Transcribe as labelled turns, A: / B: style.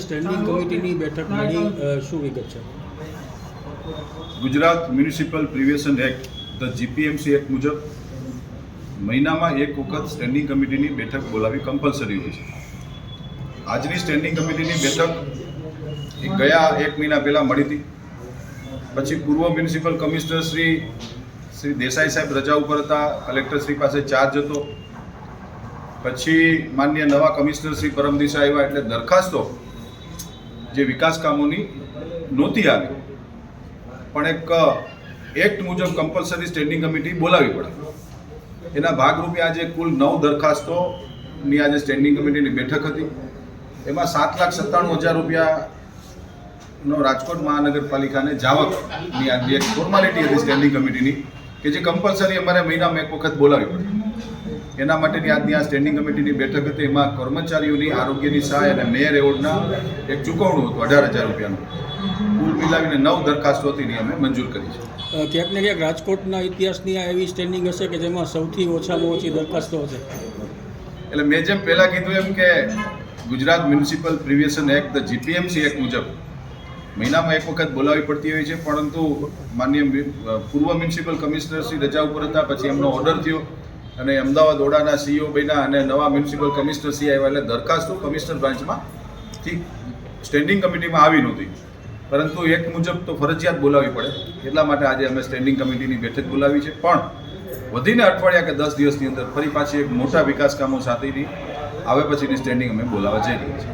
A: Standing કમિટીની બેઠક મળી, શું વિગત છે?
B: Gujarat municipal પ્રિવેશન act the GPMC act મુજબ મહિનામાં એક વખત સ્ટેન્ડિંગ કમિટીની બેઠક બોલાવી કમ્પલસરી હોય છે. આજની સ્ટેન્ડિંગ કમિટીની બેઠક ગયા 1 મહિના પહેલાં મળી હતી. પછી પૂર્વ મ્યુનિસિપલ કમિશનર શ્રી દેસાઈ સાહેબ રજા ઉપર હતા, કલેક્ટર શ્રી પાસે ચાર્જ હતો. પછી માન્ય નવા કમિશનર શ્રી પરમ દિવસે આવ્યા એટલે દરખાસ્તો જે વિકાસ કામોની નહોતી આવી, પણ એક એક્ટ મુજબ કમ્પલસરી સ્ટેન્ડિંગ કમિટી બોલાવવી પડે. એના ભાગરૂપે આજે કુલ 9 દરખાસ્તોની આજે સ્ટેન્ડિંગ કમિટીની બેઠક હતી. એમાં 7,97,000 રૂપિયાનો રાજકોટ મહાનગરપાલિકાને જાવકની આજે એક ફોર્માલિટી હતી સ્ટેન્ડિંગ કમિટીની, કે જે કમ્પલસરી અમારે મહિનામાં એક વખત બોલાવવી પડે. એના માટેની આજની આ સ્ટેન્ડિંગ કમિટીની બેઠક હતી. એમાં કર્મચારીઓની આરોગ્યની સહાય અને મેયર એવોર્ડના એક ચૂકવણું હતું 18,000 રૂપિયાનું. કુલ મિલાવીને 9 દરખાસ્તો હતી અમે મંજૂર કરી છે.
A: ક્યાંક ને ક્યાંક રાજકોટના ઇતિહાસની આ એવી સ્ટેન્ડિંગ હશે કે જેમાં સૌથી ઓછામાં ઓછી દરખાસ્તો હશે.
B: એટલે મેં જેમ પહેલાં કીધું એમ કે Gujarat municipal પ્રિવેશન act the GPMC act મુજબ મહિનામાં એક વખત બોલાવવી પડતી હોય છે, પરંતુ માન્ય પૂર્વ મ્યુનિસિપલ કમિશનર શ્રી રજા ઉપર હતા. પછી એમનો ઓર્ડર થયો અને અમદાવાદ ઓડાના સીઈઓ બન્યા અને નવા મ્યુનિસિપલ કમિશનર શ્રી આવ્યા એટલે દરખાસ્તો કમિશનર બ્રાન્ચમાંથી સ્ટેન્ડિંગ કમિટીમાં આવી નહોતી, પરંતુ એક્ટ મુજબ તો ફરજિયાત બોલાવવી પડે. એટલા માટે આજે અમે સ્ટેન્ડિંગ કમિટીની બેઠક બોલાવી છે. પણ વધીને અઠવાડિયા કે 10 દિવસની અંદર ફરી પાછી એક મોટા વિકાસ કામો સાથેની આવે પછીની સ્ટેન્ડિંગ અમે બોલાવવા જઈ રહી છીએ.